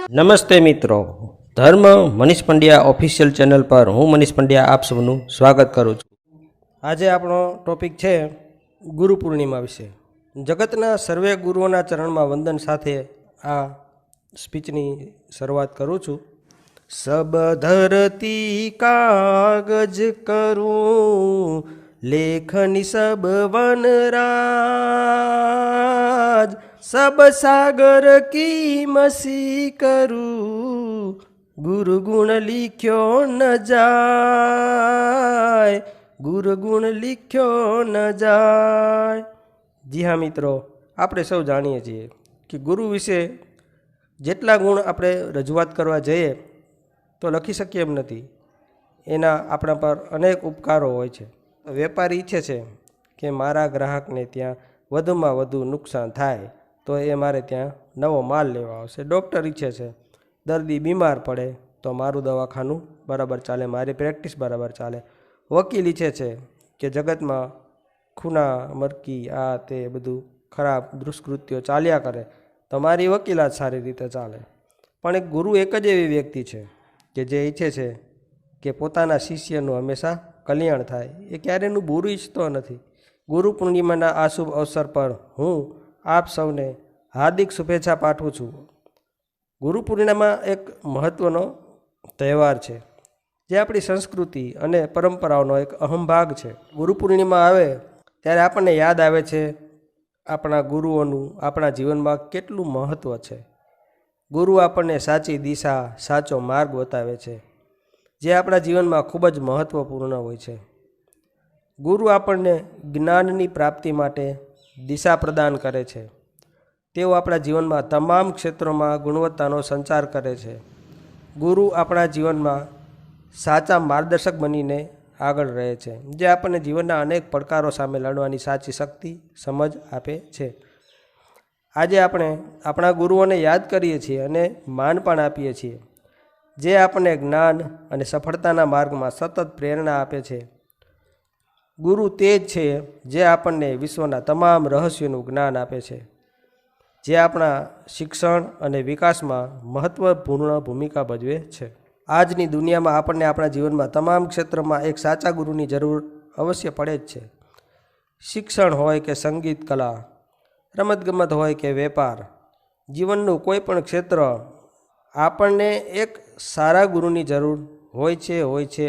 નમસ્તે મિત્રો, ધર્મ મનીષ પંડ્યા ઓફિશિયલ ચેનલ પર હું મનીષ પંડ્યા આપ સૌનું સ્વાગત કરું છું। આજે આપણો ટોપિક છે ગુરુ પૂર્ણિમા વિશે। જગતના સર્વે ગુરુઓના ચરણમાં વંદન સાથે આ સ્પીચની શરૂઆત કરું છું। સબ ધરતી કાગજ કરું, લેખની સબ વનરાજ, सब सागर की मसी करूँ, गुरु गुण लिख्यो न जाय, गुरु गुण लिख्यो न जाय। जी हाँ मित्रों, આપણે સૌ જાણીએ છીએ કે ગુરુ વિશે જેટલા ગુણ આપણે રજૂઆત કરવા જઈએ તો લખી શકીએ એમ નથી। એના આપણા પર અનેક ઉપકારો હોય છે। વેપારી ઈચ્છે છે કે મારા ગ્રાહકને ત્યાં વધુમાં વધુ નુકસાન થાય તો એ મારે ત્યાં નવો માલ લેવા આવશે। ડૉક્ટર ઈચ્છે છે દર્દી બીમાર પડે તો મારું દવાખાનું બરાબર ચાલે, મારી પ્રેક્ટિસ બરાબર ચાલે। વકીલ ઈચ્છે છે કે જગતમાં ખૂના મરકી આ તે બધું ખરાબ દુષ્કૃત્યો ચાલ્યા કરે તો મારી વકીલાત સારી રીતે ચાલે। પણ એક ગુરુ એક જ એવી વ્યક્તિ છે કે જે ઈચ્છે છે કે પોતાના શિષ્યનું હંમેશા કલ્યાણ થાય, એ ક્યારેયનું બુરું ઈચ્છતો નથી। ગુરુ પૂર્ણિમાના આ શુભ અવસર પર હું આપ સૌને હાર્દિક શુભેચ્છા પાઠવું છું। ગુરુ પૂર્ણિમા એક મહત્ત્વનો તહેવાર છે જે આપણી સંસ્કૃતિ અને પરંપરાઓનો એક અહમ ભાગ છે। ગુરુ પૂર્ણિમા આવે ત્યારે આપણને યાદ આવે છે આપણા ગુરુઓનું આપણા જીવનમાં કેટલું મહત્ત્વ છે। ગુરુ આપણને સાચી દિશા, સાચો માર્ગ બતાવે છે જે આપણા જીવનમાં ખૂબ જ મહત્ત્વપૂર્ણ હોય છે। ગુરુ આપણને જ્ઞાનની પ્રાપ્તિ માટે દિશા પ્રદાન કરે છે। તેઓ આપણા જીવનમાં તમામ ક્ષેત્રોમાં ગુણવત્તાનો સંચાર કરે છે। ગુરુ આપણા જીવનમાં સાચા માર્ગદર્શક બનીને આગળ રહે છે, જે આપણને જીવનના અનેક પડકારો સામે લડવાની સાચી શક્તિ, સમજ આપે છે। આજે આપણે આપણા ગુરુઓને યાદ કરીએ છીએ અને માન પણ આપીએ છીએ, જે આપણને જ્ઞાન અને સફળતાના માર્ગમાં સતત પ્રેરણા આપે છે। ગુરુ તે જ છે જે આપણને વિશ્વના તમામ રહસ્યોનું જ્ઞાન આપે છે, જે આપણા શિક્ષણ અને વિકાસમાં મહત્ત્વપૂર્ણ ભૂમિકા ભજવે છે। આજની દુનિયામાં આપણને આપણા જીવનમાં તમામ ક્ષેત્રમાં એક સાચા ગુરુની જરૂર અવશ્ય પડે જ છે। શિક્ષણ હોય કે સંગીત કલા, રમતગમત હોય કે વેપાર, જીવનનું કોઈ પણ ક્ષેત્ર આપણને એક સારા ગુરુની જરૂર હોય છે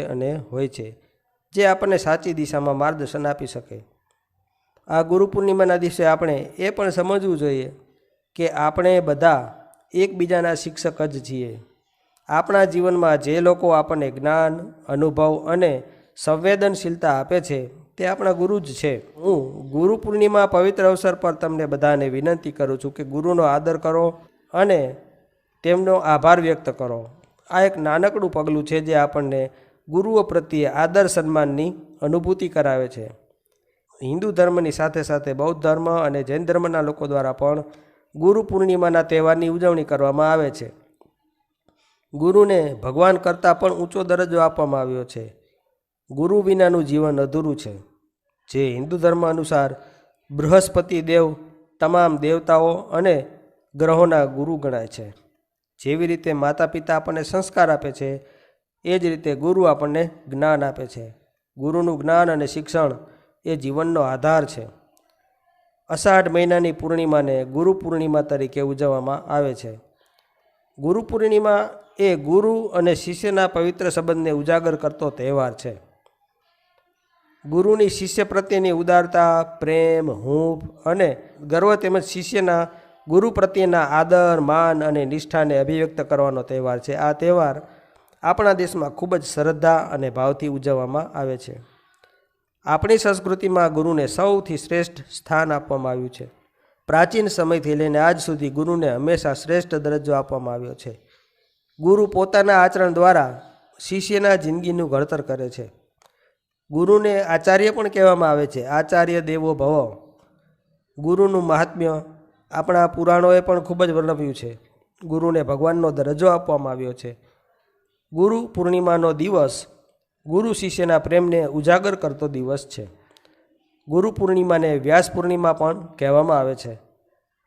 અને હોય છે, જે આપણને સાચી દિશામાં માર્ગદર્શન આપી શકે। આ ગુરુ પૂર્ણિમાના દિવસે આપણે એ પણ સમજવું જોઈએ કે આપણે બધા એકબીજાના શિક્ષક જ છીએ। આપણા જીવનમાં જે લોકો આપણને જ્ઞાન, અનુભવ અને સંવેદનશીલતા આપે છે તે આપણા ગુરુ જ છે। હું ગુરુ પૂર્ણિમા પવિત્ર અવસર પર તમને બધાને વિનંતી કરું છું કે ગુરુનો આદર કરો અને તેમનો આભાર વ્યક્ત કરો। આ એક નાનકડું પગલું છે જે આપણને ગુરુઓ પ્રત્યે આદર સન્માનની અનુભૂતિ કરાવે છે। હિન્દુ ધર્મની સાથે સાથે બૌદ્ધ ધર્મ અને જૈન ધર્મના લોકો દ્વારા પણ ગુરુ પૂર્ણિમાના તહેવારની ઉજવણી કરવામાં આવે છે। ગુરુને ભગવાન કરતાં પણ ઊંચો દરજ્જો આપવામાં આવ્યો છે। ગુરુ વિનાનું જીવન અધૂરું છે। જે હિન્દુ ધર્મ અનુસાર બૃહસ્પતિ દેવ તમામ દેવતાઓ અને ગ્રહોના ગુરુ ગણાય છે। જેવી રીતે માતા પિતા આપણને સંસ્કાર આપે છે, એ જ રીતે ગુરુ આપણને જ્ઞાન આપે છે। ગુરુનું જ્ઞાન અને શિક્ષણ એ જીવનનો આધાર છે। અષાઢ મહિનાની પૂર્ણિમાને ગુરુ પૂર્ણિમા તરીકે ઉજવવામાં આવે છે। ગુરુ પૂર્ણિમા એ ગુરુ અને શિષ્યના પવિત્ર સંબંધને ઉજાગર કરતો તહેવાર છે। ગુરુની શિષ્ય પ્રત્યેની ઉદારતા, પ્રેમ, હૂંફ અને ગર્વ તેમજ શિષ્યના ગુરુ પ્રત્યેના આદર, માન અને નિષ્ઠાને અભિવ્યક્ત કરવાનો તહેવાર છે। આ તહેવાર આપણા દેશમાં ખૂબ જ શ્રદ્ધા અને ભાવથી ઉજવવામાં આવે છે। આપણી સંસ્કૃતિમાં ગુરુને સૌથી શ્રેષ્ઠ સ્થાન આપવામાં આવ્યું છે। પ્રાચીન સમયથી લઈને આજ સુધી ગુરુને હંમેશા શ્રેષ્ઠ દરજ્જો આપવામાં આવ્યો છે। ગુરુ પોતાના આચરણ દ્વારા શિષ્યના જિંદગીનું ઘડતર કરે છે। ગુરુને આચાર્ય પણ કહેવામાં આવે છે। આચાર્ય દેવો ભવ। ગુરુનું મહાત્મ્ય આપણા પુરાણોએ પણ ખૂબ જ વર્ણવ્યું છે। ગુરુને ભગવાનનો દરજ્જો આપવામાં આવ્યો છે। ગુરુ પૂર્ણિમાનો દિવસ ગુરુ શિષ્યના પ્રેમને ઉજાગર કરતો દિવસ છે। ગુરુ પૂર્ણિમાને વ્યાસ પૂર્ણિમા પણ કહેવામાં આવે છે।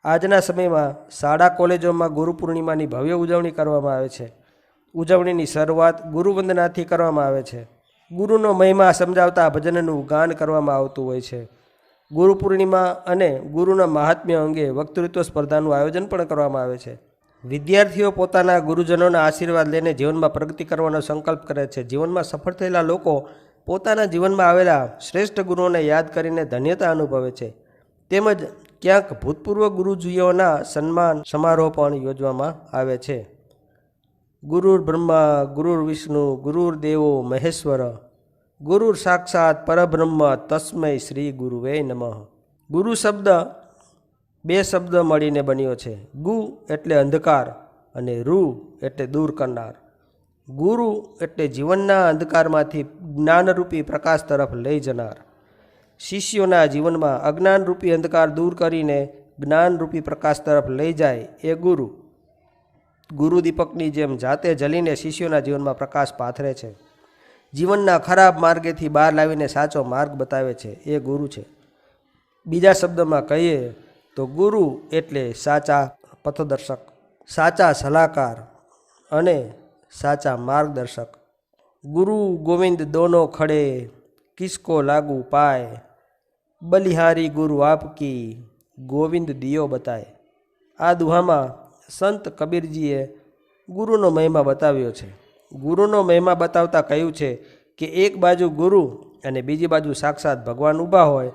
આજના સમયમાં શાળા કોલેજોમાં ગુરુ પૂર્ણિમાની ભવ્ય ઉજવણી કરવામાં આવે છે. ઉજવણીની શરૂઆત ગુરુવંદનાથી કરવામાં આવે છે. ગુરુનો મહિમા સમજાવતા ભજનનું ગાન કરવામાં આવતું હોય છે. ગુરુ પૂર્ણિમા અને ગુરુના મહાત્મ્ય અંગે વક્તૃત્વ સ્પર્ધાનું આયોજન પણ કરવામાં આવે છે. વિદ્યાર્થીઓ પોતાના ગુરુજનોના આશીર્વાદ લઈને જીવનમાં પ્રગતિ કરવાનો સંકલ્પ કરે છે. જીવનમાં સફળ થયેલા લોકો પોતાના જીવનમાં આવેલા શ્રેષ્ઠ ગુરુઓને યાદ કરીને ધન્યતા અનુભવે છે. તેમજ ક્યાંક ભૂતપૂર્વ ગુરુજીઓના સન્માન સમારોહ પણ યોજવામાં આવે છે. ગુરુર બ્રહ્મા ગુરુર વિષ્ણુ ગુરુર દેવો મહેશ્વર ગુરુર સાક્ષાત પરબ્રહ્મ તસ્મૈ શ્રી ગુરુવે નમઃ. ગુરુ શબ્દ બે શબ્દ મળીને બન્યો છે. ગુ એટલે અંધકાર અને રૂ એટલે દૂર કરનાર. ગુરુ એટલે જીવનના અંધકારમાંથી જ્ઞાનરૂપી પ્રકાશ તરફ લઈ જનાર. શિષ્યોના જીવનમાં અજ્ઞાનરૂપી અંધકાર દૂર કરીને જ્ઞાનરૂપી પ્રકાશ તરફ લઈ જાય એ ગુરુ. ગુરુ દીપકની જેમ જાતે જલીને શિષ્યોના જીવનમાં પ્રકાશ પાથરે છે. જીવનના ખરાબ માર્ગેથી બહાર લાવીને સાચો માર્ગ બતાવે છે એ ગુરુ છે. બીજા શબ્દમાં કહીએ તો ગુરુ એટલે સાચા પથદર્શક, સાચા સલાહકાર અને સાચા માર્ગદર્શક. ગુરુ ગોવિંદ દોનો ખડે કિસકો લાગુ પાય બલિહારી ગુરુ આપકી ગોવિંદ દિયો બતાય. આ દુહામાં સંત કબીરજીએ ગુરુનો મહિમા બતાવ્યો છે. ગુરુનો મહિમા બતાવતા કહ્યું છે કે એક બાજુ ગુરુ અને બીજી બાજુ સાક્ષાત ભગવાન ઊભા હોય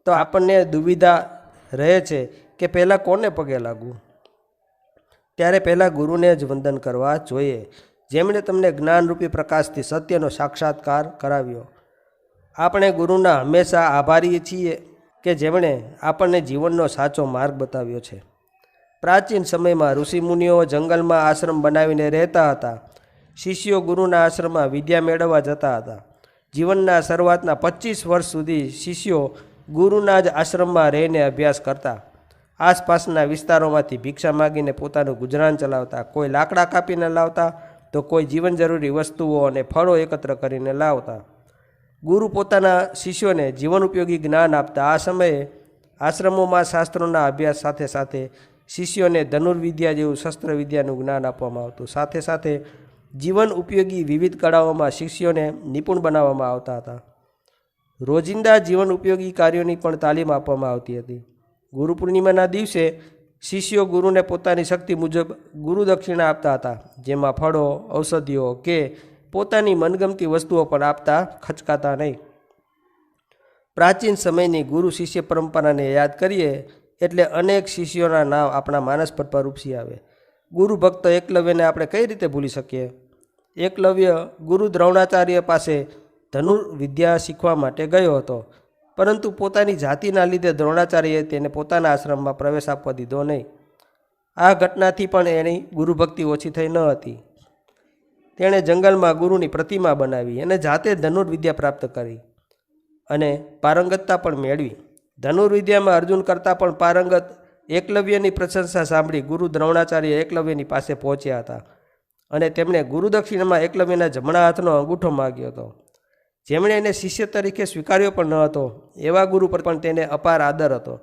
તો આપણને દુવિધા રહે છે કે પહેલાં કોને પગે લાગવું. ત્યારે પહેલાં ગુરુને જ વંદન કરવા જોઈએ, જેમણે તમને જ્ઞાનરૂપી પ્રકાશથી સત્યનો સાક્ષાત્કાર કરાવ્યો. આપણે ગુરુના હંમેશા આભારી છીએ કે જેમણે આપણને જીવનનો સાચો માર્ગ બતાવ્યો છે. પ્રાચીન સમયમાં ઋષિમુનિઓ જંગલમાં આશ્રમ બનાવીને રહેતા હતા. શિષ્યો ગુરુના આશ્રમમાં વિદ્યા મેળવવા જતા હતા. જીવનના શરૂઆતના 25 વર્ષ સુધી શિષ્યો ગુરુના જ આશ્રમમાં રહીને અભ્યાસ કરતા. આસપાસના વિસ્તારોમાંથી ભિક્ષા માગીને પોતાનું ગુજરાન ચલાવતા. કોઈ લાકડા કાપીને લાવતા તો કોઈ જીવન જરૂરી વસ્તુઓ અને ફળો એકત્ર કરીને લાવતા. ગુરુ પોતાના શિષ્યોને જીવન ઉપયોગી જ્ઞાન આપતા. આ સમયે આશ્રમોમાં શાસ્ત્રોના અભ્યાસ સાથે સાથે શિષ્યોને ધનુર્વિદ્યા જેવું શસ્ત્ર વિદ્યાનું જ્ઞાન આપવામાં આવતું. સાથે સાથે જીવન ઉપયોગી વિવિધ કળાઓમાં શિષ્યોને નિપુણ બનાવવામાં આવતા હતા. રોજિંદા જીવન ઉપયોગી કાર્યોની પણ તાલીમ આપવામાં આવતી હતી. ગુરુ પૂર્ણિમાના દિવસે શિષ્યો ગુરુને પોતાની શક્તિ મુજબ ગુરુ દક્ષિણા આપતા હતા, જેમાં ફળો, ઔષધિઓ કે પોતાની મનગમતી વસ્તુઓ પણ આપતા ખચકાતા નહીં. પ્રાચીન સમયની ગુરુ શિષ્ય પરંપરાને યાદ કરીએ એટલે અનેક શિષ્યોના નામ આપણા માનસ પટ પર ઉપસી આવે. ગુરુ ભક્ત એકલવ્યને આપણે કઈ રીતે ભૂલી શકીએ? એકલવ્ય ગુરુ દ્રોણાચાર્ય પાસે ધનુર્વિદ્યા શીખવા માટે ગયો હતો, પરંતુ પોતાની જાતિના લીધે દ્રોણાચાર્યએ તેને પોતાના આશ્રમમાં પ્રવેશ આપવા દીધો નહીં. આ ઘટનાથી પણ એની ગુરુભક્તિ ઓછી થઈ ન હતી. તેણે જંગલમાં ગુરુની પ્રતિમા બનાવી અને જાતે ધનુર્વિદ્યા પ્રાપ્ત કરી અને પારંગતતા પણ મેળવી. ધનુર્વિદ્યામાં અર્જુન કરતાં પણ પારંગત એકલવ્યની પ્રશંસા સાંભળી ગુરુ દ્રોણાચાર્ય એકલવ્યની પાસે પહોંચ્યા હતા અને તેમણે ગુરુદક્ષિણામાં એકલવ્યના જમણા હાથનો અંગૂઠો માગ્યો હતો. જેમણે એને શિષ્ય તરીકે સ્વીકાર્યો પણ ન હતો, એવા ગુરુ પર પણ તેને અપાર આદર હતો.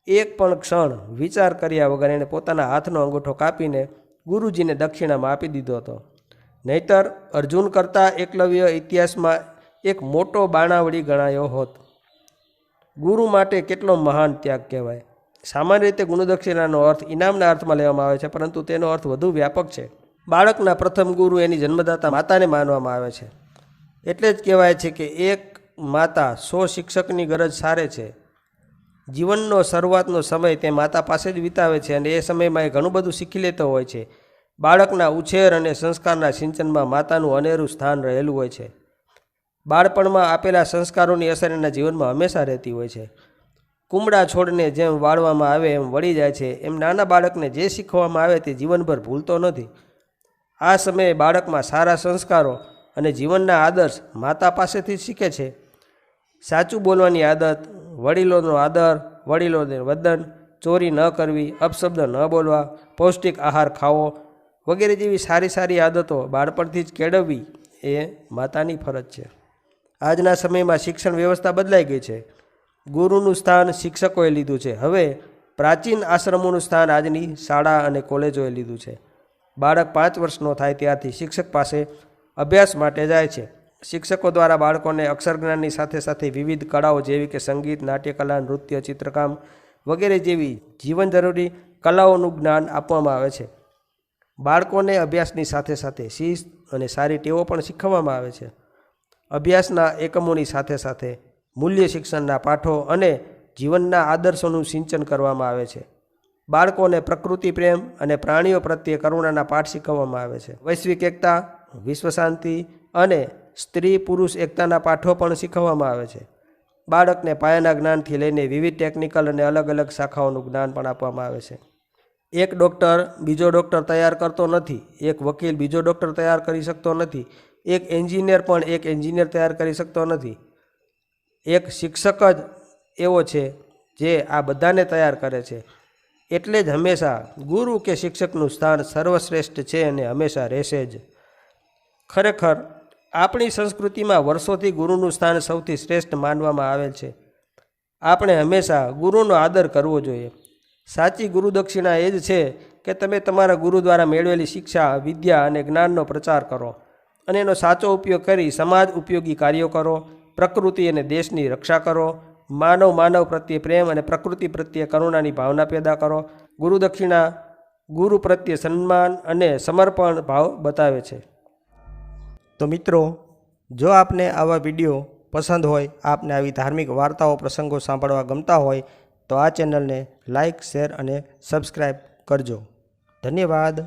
એક પણ ક્ષણ વિચાર કર્યા વગર એણે પોતાના હાથનો અંગૂઠો કાપીને ગુરુજીને દક્ષિણામાં આપી દીધો હતો. નહીતર અર્જુન કરતાં એકલવ્ય ઇતિહાસમાં એક મોટો બાણાવડી ગણાયો હોત. ગુરુ માટે કેટલો મહાન ત્યાગ કહેવાય. સામાન્ય રીતે ગુરુદક્ષિણાનો અર્થ ઇનામના અર્થમાં લેવામાં આવે છે, પરંતુ તેનો અર્થ વધુ વ્યાપક છે. બાળકના પ્રથમ ગુરુ એની જન્મદાતા માતાને માનવામાં આવે છે. એટલે જ કહેવાય છે કે એક માતા 100 શિક્ષકની ગરજ સારે છે. જીવનનો શરૂઆતનો સમય તે માતા પાસે જ વિતાવે છે અને એ સમયમાં એ ઘણું બધું શીખી લેતો હોય છે. બાળકના ઉછેર અને સંસ્કારના સિંચનમાં માતાનું અનેરું સ્થાન રહેલું હોય છે. બાળપણમાં આપેલા સંસ્કારોની અસર એના જીવનમાં હંમેશા રહેતી હોય છે. કુમળા છોડને જેમ વાળવામાં આવે એમ વળી જાય છે, એમ નાના બાળકને જે શીખવવામાં આવે તે જીવનભર ભૂલતો નથી. આ સમયે બાળકમાં સારા સંસ્કારો અને જીવનના આદર્શ માતા પાસેથી શીખે છે. સાચું બોલવાની આદત, વડીલોનો આદર, વડીલોને વંદન, ચોરી ન કરવી, અપશબ્દ ન બોલવા, પૌષ્ટિક આહાર ખાવો વગેરે જેવી સારી સારી આદતો બાળપણથી જ કેળવવી એ માતાની ફરજ છે. આજના સમયમાં શિક્ષણ વ્યવસ્થા બદલાઈ ગઈ છે. ગુરુનું સ્થાન શિક્ષકોએ લીધું છે. હવે પ્રાચીન આશ્રમોનું સ્થાન આજની શાળા અને કોલેજોએ લીધું છે. બાળક 5 વર્ષનો થાય ત્યારથી શિક્ષક પાસે અભ્યાસ માટે જાય છે. શિક્ષકો દ્વારા બાળકોને અક્ષર જ્ઞાનની સાથે સાથે વિવિધ કળાઓ જેવી કે સંગીત, નાટ્યકલા, નૃત્ય, ચિત્રકામ વગેરે જેવી જીવન જરૂરી કલાઓનું જ્ઞાન આપવામાં આવે છે. બાળકોને અભ્યાસની સાથે સાથે શિસ્ત અને સારી ટેવો પણ શીખવવામાં આવે છે. અભ્યાસના એકમોની સાથે સાથે મૂલ્ય શિક્ષણના પાઠો અને જીવનના આદર્શોનું સિંચન કરવામાં આવે છે. બાળકોને પ્રકૃતિ પ્રેમ અને પ્રાણીઓ પ્રત્યે કરુણાના પાઠ શીખવવામાં આવે છે. વૈશ્વિક એકતા, વિશ્વ શાંતિ અને સ્ત્રી પુરુષ એકતાના પાઠો પણ શીખવવામાં આવે છે. બાળકને પાયાના જ્ઞાનથી લઈને વિવિધ ટેકનિકલ અને અલગ અલગ શાખાઓનું જ્ઞાન પણ આપવામાં આવે છે. એક ડૉક્ટર બીજો ડૉક્ટર તૈયાર કરતો નથી, એક વકીલ બીજો ડૉક્ટર તૈયાર કરી શકતો નથી, એક એન્જિનિયર પણ એક એન્જિનિયર તૈયાર કરી શકતો નથી. એક શિક્ષક જ એવો છે જે આ બધાને તૈયાર કરે છે. એટલે જ હંમેશા ગુરુ કે શિક્ષકનું સ્થાન સર્વશ્રેષ્ઠ છે અને હંમેશા રહેશે જ. ખરેખર આપણી સંસ્કૃતિમાં વર્ષોથી ગુરુનું સ્થાન સૌથી શ્રેષ્ઠ માનવામાં આવેલ છે. આપણે હંમેશા ગુરુનો આદર કરવો જોઈએ. સાચી ગુરુદક્ષિણા એ જ છે કે તમે તમારા ગુરુ દ્વારા મેળવેલી શિક્ષા, વિદ્યા અને જ્ઞાનનો પ્રચાર કરો અને એનો સાચો ઉપયોગ કરી સમાજ ઉપયોગી કાર્યો કરો, પ્રકૃતિ અને દેશની રક્ષા કરો, માનવ પ્રત્યે પ્રેમ અને પ્રકૃતિ પ્રત્યે કરુણાની ભાવના પેદા કરો. ગુરુદક્ષિણા ગુરુ પ્રત્યે સન્માન અને સમર્પણ ભાવ બતાવે છે. તો મિત્રો, જો આપને આવા વિડીયો પસંદ હોય, આપને આવી ધાર્મિક વાર્તાઓ પ્રસંગો સાંભળવા ગમતા હોય તો આ ચેનલને લાઇક, શેર અને સબસ્ક્રાઈબ કરજો. ધન્યવાદ.